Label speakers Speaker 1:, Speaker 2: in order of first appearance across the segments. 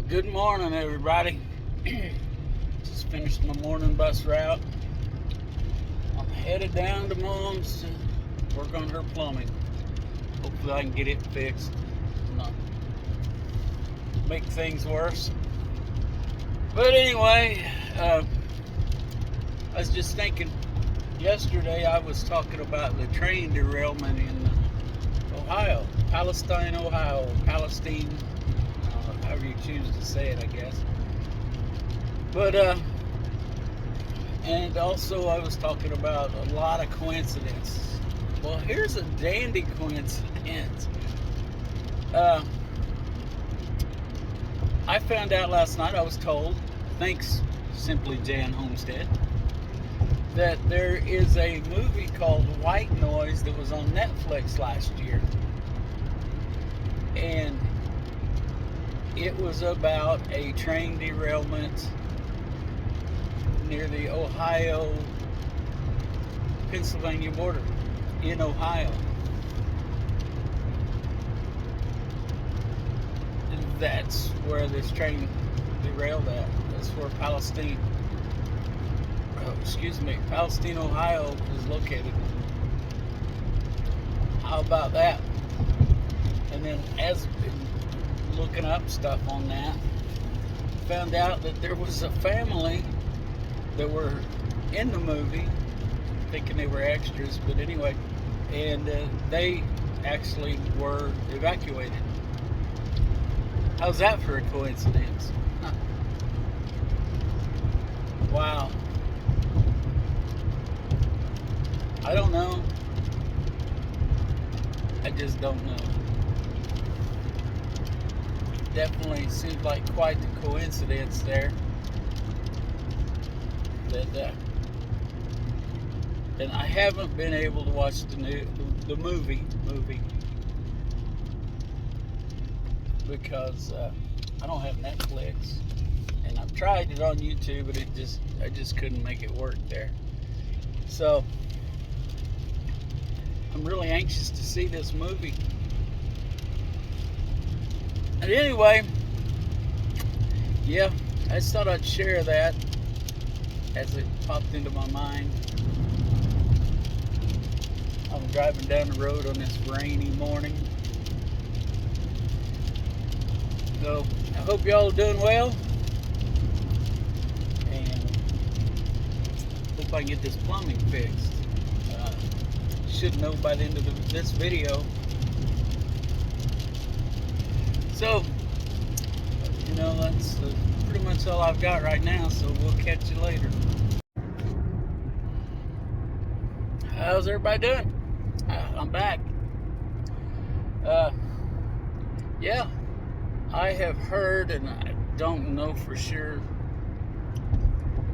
Speaker 1: Good morning, everybody. Just finished my morning bus route. I'm headed down to Mom's to work on her plumbing. Hopefully, I can get it fixed. Not make things worse. But anyway, I was just thinking. Yesterday, I was talking about the train derailment in Ohio, Palestine, Ohio, Palestine. However you choose to say it, I guess. But and also I was talking about a lot of coincidence. Well, here's a dandy coincidence. I found out last night, I was told, thanks Simply Jan Homestead, that there is a movie called White Noise that was on Netflix last year. And it was about a train derailment near the Ohio-Pennsylvania border in Ohio. And that's where this train derailed at. That's where Palestine, Ohio is located. How about that? And then as looking up stuff on that, found out that there was a family that were in the movie, thinking they were extras, but anyway, and they actually were evacuated. How's that for a coincidence? Huh. Wow. I don't know. I just don't know. Definitely seems like quite the coincidence there. That and I haven't been able to watch the movie because I don't have Netflix, and I've tried it on YouTube, but I just couldn't make it work there. So I'm really anxious to see this movie. And anyway, yeah, I just thought I'd share that as it popped into my mind. I'm driving down the road on this rainy morning. So I hope y'all are doing well. And hope I can get this plumbing fixed. Should know by the end of this video. So, that's pretty much all I've got right now, so we'll catch you later. How's everybody doing? I'm back. Yeah, I have heard, and I don't know for sure,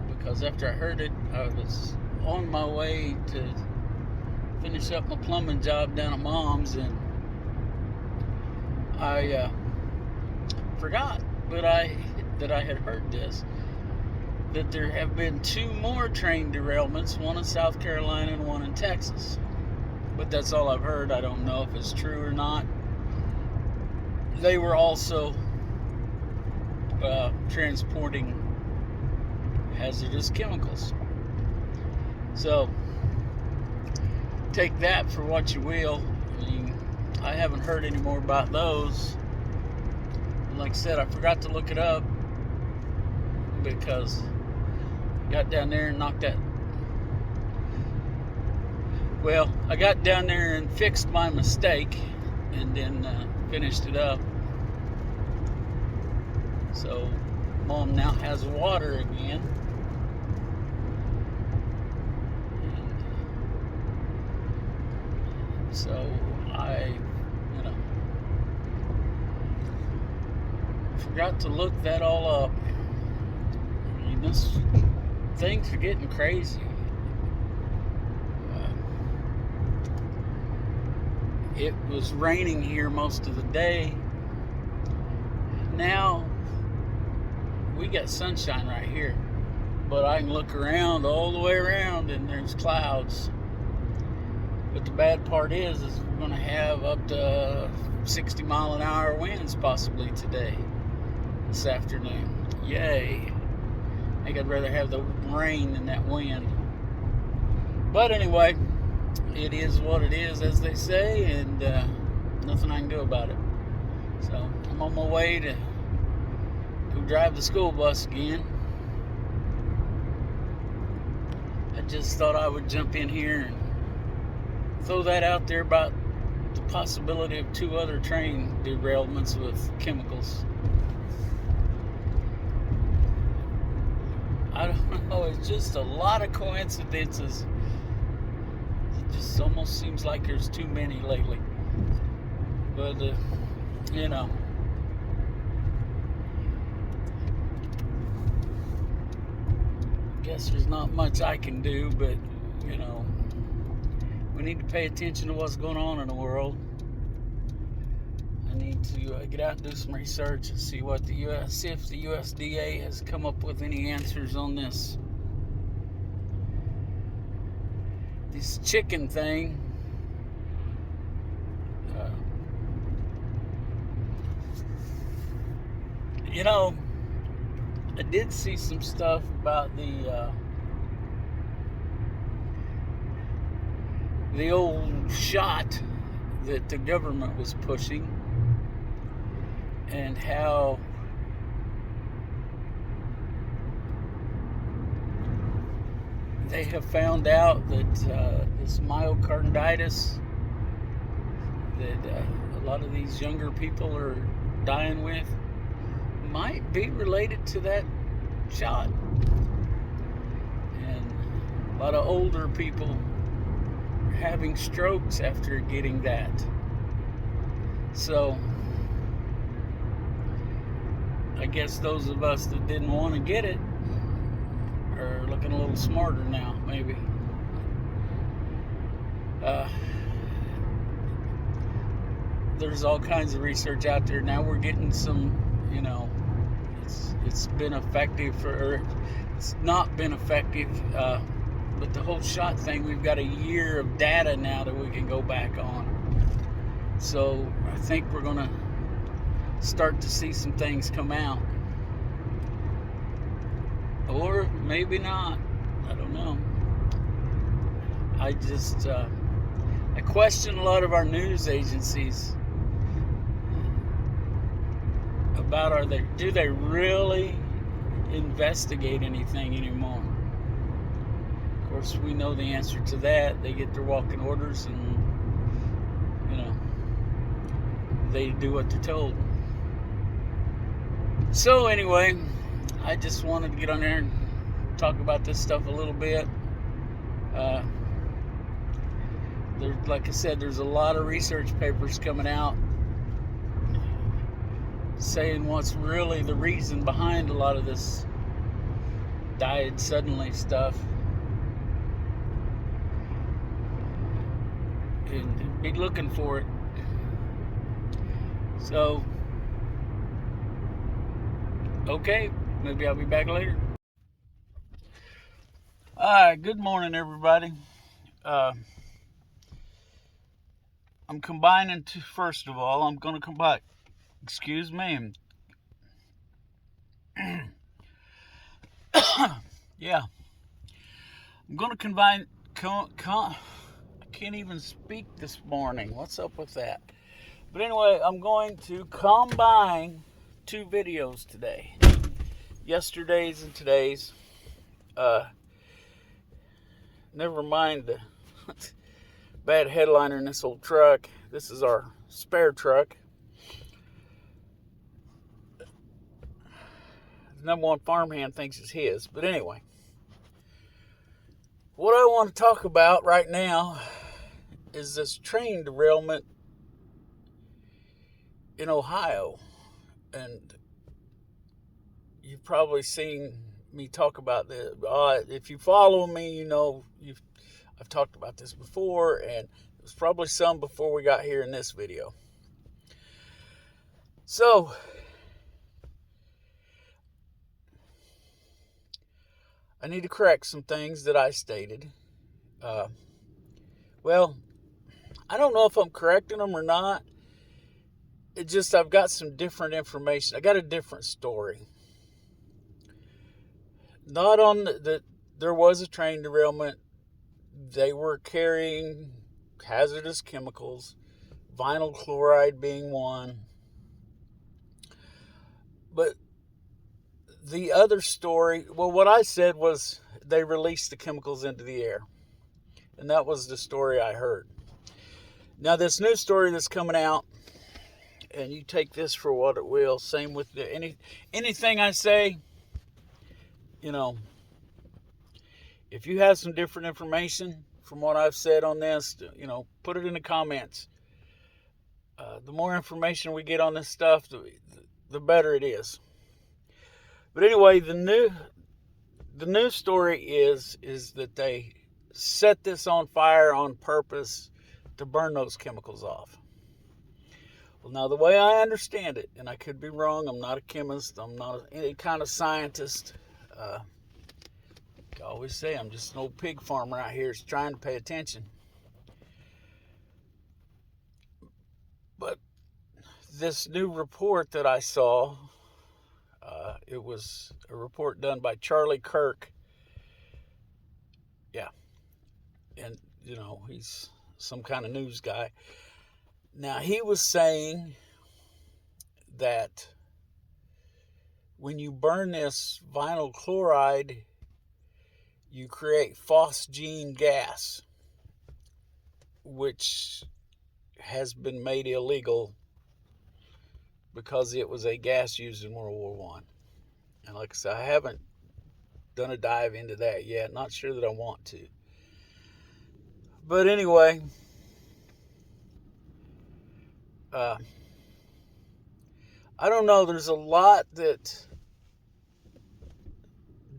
Speaker 1: because after I heard it, I was on my way to finish up my plumbing job down at Mom's, and I forgot that I had heard this, that there have been 2 more train derailments, one in South Carolina and one in Texas. But that's all I've heard. I don't know if it's true or not. They were also transporting hazardous chemicals. So take that for what you will. I mean, I haven't heard any more about those. Like I said, I forgot to look it up because I got down there and knocked that. Well, I got down there and fixed my mistake and then finished it up. So Mom now has water again. And so I forgot to look that all up. I mean, things are getting crazy. It was raining here most of the day. Now we got sunshine right here, but I can look around all the way around and there's clouds. But the bad part is we're going to have up to 60-mile-an-hour winds possibly today. this afternoon. Yay. I think I'd rather have the rain than that wind. But anyway, it is what it is, as they say, and nothing I can do about it. So I'm on my way to go drive the school bus again. I just thought I would jump in here and throw that out there about the possibility of 2 other train derailments with chemicals. I don't know, it's just a lot of coincidences. It just almost seems like there's too many lately. But, you know. I guess there's not much I can do, but, you know, we need to pay attention to what's going on in the world. I need to get out and do some research and see what see if the USDA has come up with any answers on this chicken thing. You know, I did see some stuff about the old shot that the government was pushing, and how they have found out that this myocarditis that a lot of these younger people are dying with might be related to that shot. And a lot of older people are having strokes after getting that. So I guess those of us that didn't want to get it are looking a little smarter now, maybe. There's all kinds of research out there now. We're getting some, you know, it's been effective, or it's not been effective, but the whole shot thing, we've got a year of data now that we can go back on. So I think we're going to start to see some things come out. Or maybe not. I don't know. I just, I question a lot of our news agencies about do they really investigate anything anymore? Of course, we know the answer to that. They get their walking orders and, you know, they do what they're told. So anyway, I just wanted to get on there and talk about this stuff a little bit. Like I said, there's a lot of research papers coming out saying what's really the reason behind a lot of this died suddenly stuff. And be looking for it. So, okay, maybe I'll be back later. Alright, good morning, everybody. I'm combining first of all, I'm going to combine, excuse me. Yeah. I'm going to combine, I can't even speak this morning. What's up with that? But anyway, I'm going to combine 2 videos today. Yesterday's and today's. Never mind the bad headliner in this old truck. This is our spare truck. The number one farmhand thinks it's his. But anyway, what I want to talk about right now is this train derailment in Ohio. And you've probably seen me talk about this. If you follow me, you know I've talked about this before, and it was probably some before we got here in this video. So, I need to correct some things that I stated. Well, I don't know if I'm correcting them or not. it just, I've got some different information. I got a different story. Not on there was a train derailment. They were carrying hazardous chemicals, vinyl chloride being one. But the other story, well, what I said was they released the chemicals into the air. And that was the story I heard. Now, this new story that's coming out, and you take this for what it will. Same with anything I say, if you have some different information from what I've said on this, put it in the comments. The more information we get on this stuff, the better it is. But anyway, the new story is that they set this on fire on purpose to burn those chemicals off. Well, now the way I understand it, and I could be wrong, I'm not a chemist, I'm not any kind of scientist. I always say I'm just an old pig farmer out here trying to pay attention. But this new report that I saw, it was a report done by Charlie Kirk. Yeah. And, he's some kind of news guy. Now, he was saying that when you burn this vinyl chloride, you create phosgene gas, which has been made illegal because it was a gas used in World War I. And like I said, I haven't done a dive into that yet. Not sure that I want to. But anyway, I don't know. There's a lot that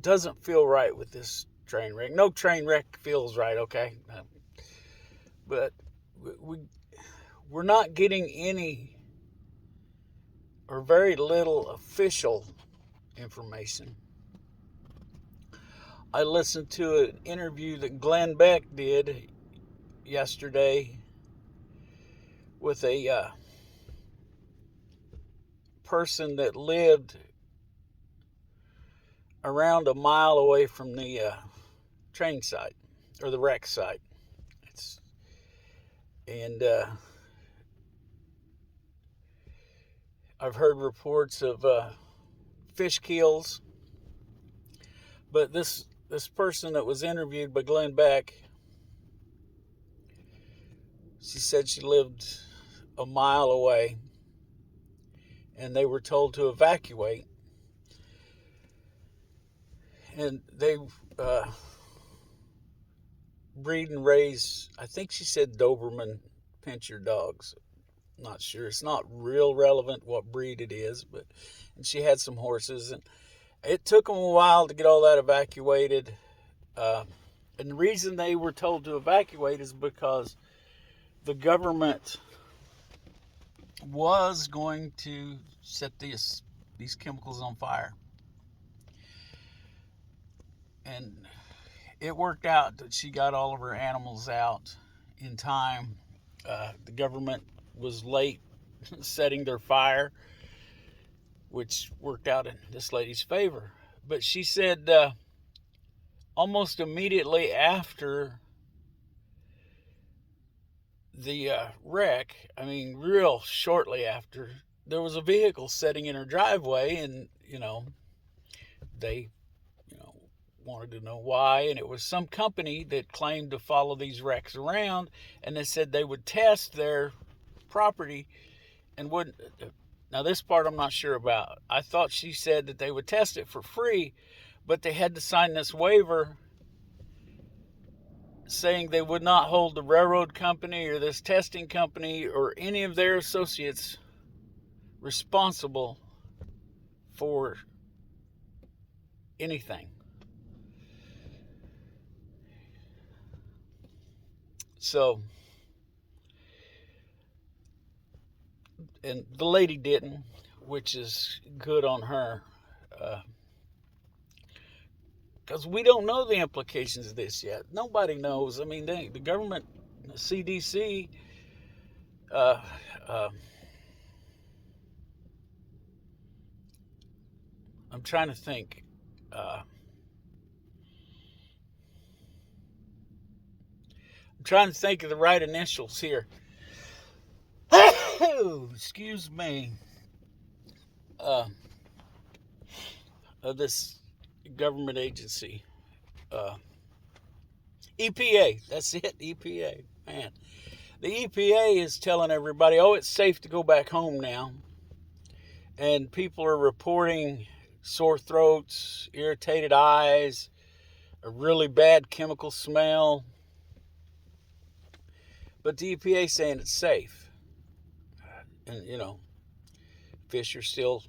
Speaker 1: doesn't feel right with this train wreck. No train wreck feels right, okay? But we're not getting any or very little official information. I listened to an interview that Glenn Beck did yesterday with a person that lived around a mile away from the train site or the wreck site. I've heard reports of fish kills, but this person that was interviewed by Glenn Beck, she said she lived a mile away and they were told to evacuate. And they breed and raise, I think she said Doberman Pinscher dogs. Not sure. It's not real relevant what breed it is, and she had some horses, and it took them a while to get all that evacuated. And the reason they were told to evacuate is because the government was going to set these chemicals on fire. And it worked out that she got all of her animals out in time. The government was late setting their fire, which worked out in this lady's favor. But she said almost immediately after the wreck, real shortly after, there was a vehicle sitting in her driveway, and, they wanted to know why, and it was some company that claimed to follow these wrecks around, and they said they would test their property and wouldn't. Now this part I'm not sure about. I thought she said that they would test it for free, but they had to sign this waiver saying they would not hold the railroad company or this testing company or any of their associates responsible for anything. So, and the lady didn't, which is good on her, because we don't know the implications of this yet. Nobody knows. The government, the CDC, I'm trying to think. I'm trying to think of the right initials here. Excuse me. Of this government agency. EPA. That's it, EPA. Man. The EPA is telling everybody, oh, it's safe to go back home now. And people are reporting sore throats, irritated eyes, a really bad chemical smell. But the EPA is saying it's safe. And, fish are still,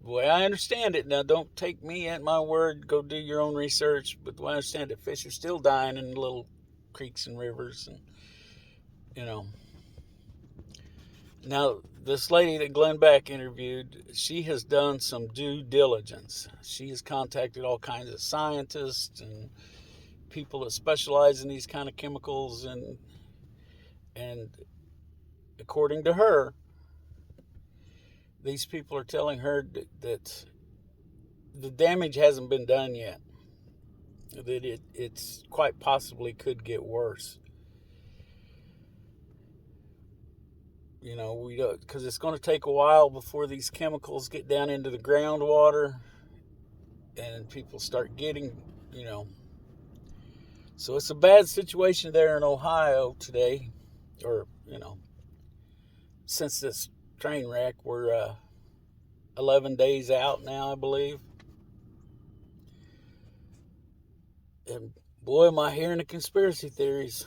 Speaker 1: the way I understand it, now don't take me at my word, go do your own research, but the way I understand it, fish are still dying in little creeks and rivers. And, now, this lady that Glenn Beck interviewed, she has done some due diligence. She has contacted all kinds of scientists and people that specialize in these kind of chemicals, and according to her, these people are telling her that the damage hasn't been done yet, that it's quite possibly could get worse. We don't, because it's going to take a while before these chemicals get down into the groundwater and people start getting, so it's a bad situation there in Ohio today, or, since this train wreck. We're 11 days out now, I believe. And boy, am I hearing the conspiracy theories.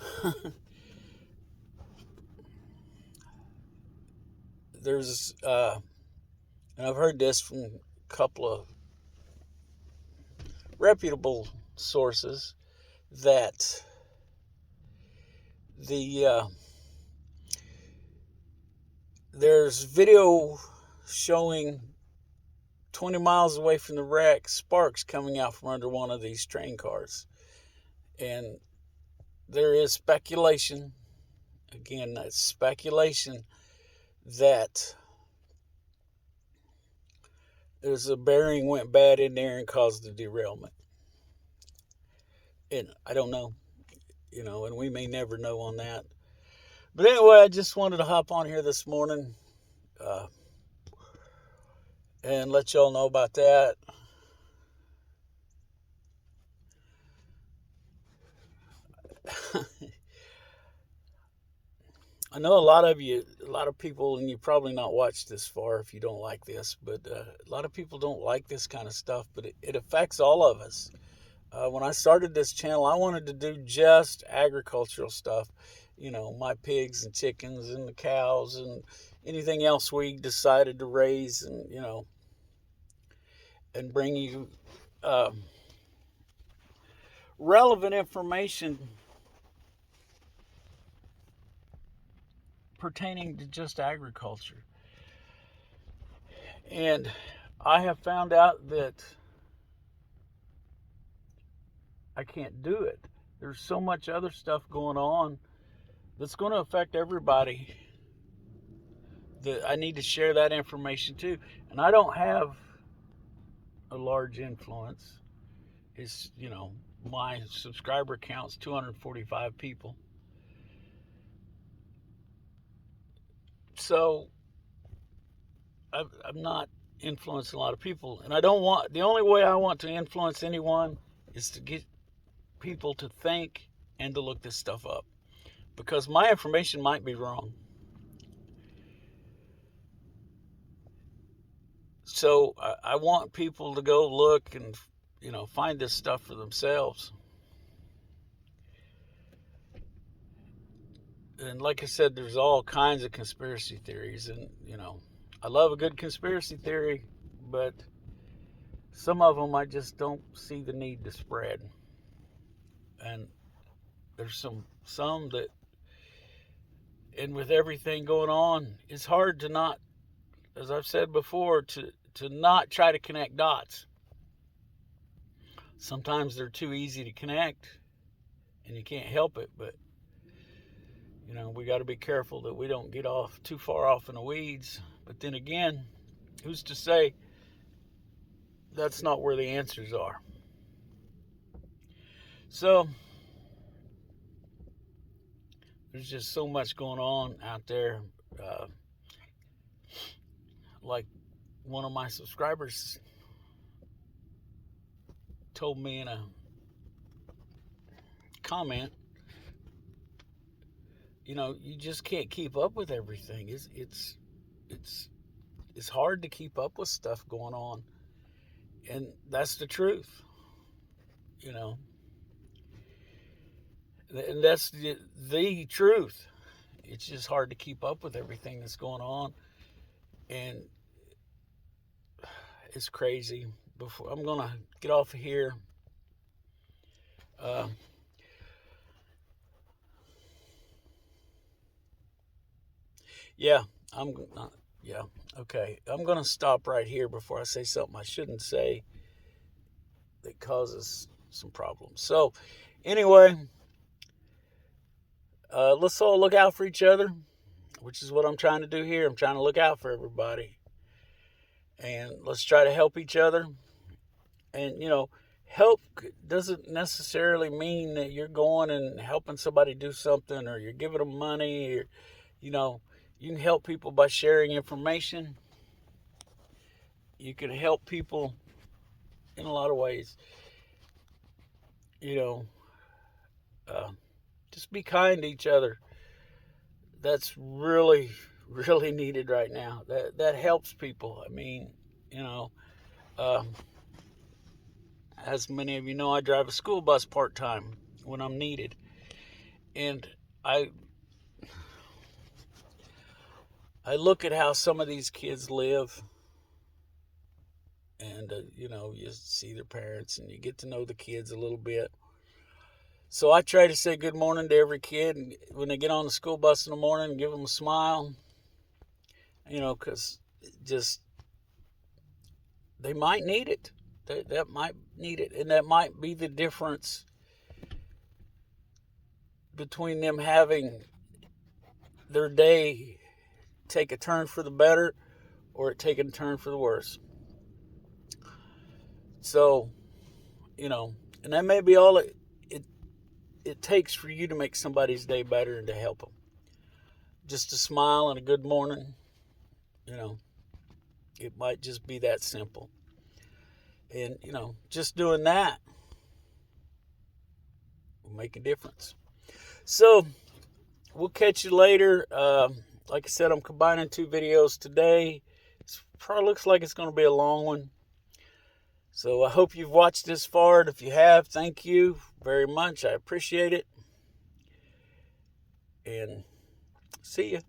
Speaker 1: There's, and I've heard this from a couple of reputable sources, that there's video showing 20 miles away from the wreck, sparks coming out from under one of these train cars. And there is speculation, again, that's speculation, that there's a bearing went bad in there and caused the derailment. And I don't know, and we may never know on that. But anyway, I just wanted to hop on here this morning and let y'all know about that. I know a lot of people, and you probably not watched this far if you don't like this, but a lot of people don't like this kind of stuff, but it affects all of us. When I started this channel, I wanted to do just agricultural stuff, my pigs and chickens and the cows and anything else we decided to raise, and, and bring you relevant information pertaining to just agriculture. And I have found out that I can't do it. There's so much other stuff going on that's going to affect everybody, that I need to share that information too. And I don't have a large influence. It's, my subscriber count's 245 people. So I'm not influencing a lot of people. And the only way I want to influence anyone is to get people to think and to look this stuff up, because my information might be wrong. So I want people to go look and, find this stuff for themselves. And like I said, there's all kinds of conspiracy theories, and, I love a good conspiracy theory, but some of them I just don't see the need to spread. And there's some that, and with everything going on, it's hard to not, as I've said before, to not try to connect dots. Sometimes they're too easy to connect, and you can't help it, but, we got to be careful that we don't get too far off in the weeds. But then again, who's to say that's not where the answers are. So there's just so much going on out there. Like one of my subscribers told me in a comment, you just can't keep up with everything. It's hard to keep up with stuff going on, and that's the truth. And that's the truth. It's just hard to keep up with everything that's going on, and it's crazy. Before I'm gonna get off of here, yeah, okay. I'm gonna stop right here before I say something I shouldn't say that causes some problems. So, anyway, let's all look out for each other, which is what I'm trying to do here. I'm trying to look out for everybody, and let's try to help each other. And help doesn't necessarily mean that you're going and helping somebody do something, or you're giving them money, or you can help people by sharing information. You can help people in a lot of ways. Just be kind to each other. That's really, really needed right now. That helps people. I mean, as many of you know, I drive a school bus part-time when I'm needed. And I look at how some of these kids live, and you see their parents and you get to know the kids a little bit. So I try to say good morning to every kid, and when they get on the school bus in the morning, give them a smile, because just they might need it. That might need it, and that might be the difference between them having their day take a turn for the better or it taking a turn for the worse. So, and that may be all it takes for you to make somebody's day better and to help them. Just a smile and a good morning, it might just be that simple. And, just doing that will make a difference. So, we'll catch you later. Like I said, I'm combining 2 videos today. It probably looks like it's going to be a long one. So I hope you've watched this far. And if you have, thank you very much. I appreciate it. And see you.